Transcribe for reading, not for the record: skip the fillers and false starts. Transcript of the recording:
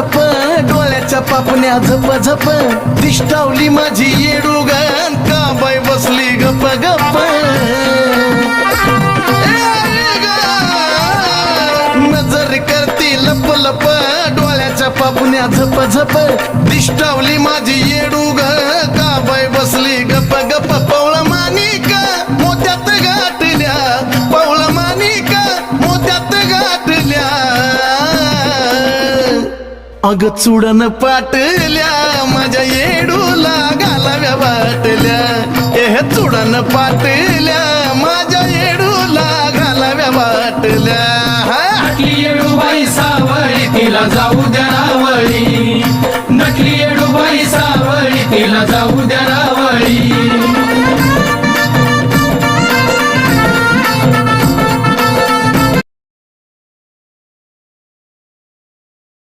लप डोळ्याच्या पापण्या झप झप दिष्टावली माझी येडूगण का बाई बसली गप गप नजर करती लप लप डोळ्याच्या पापण्या झप झप दिष्टावली माझी येडूग का बाई बसली गप गप पवळा मानिक मोत्यात गाठल्या पवळा मानिक मोत्यात गाठल्या अग चुडन पाटल्या माझ्या येडूला घालाव्या वाटल्या ए चुडन पाटल्या माझ्या येडूला घालाव्या वाटल्या येडूबाई सावळी तिला जाऊ द्या नावळी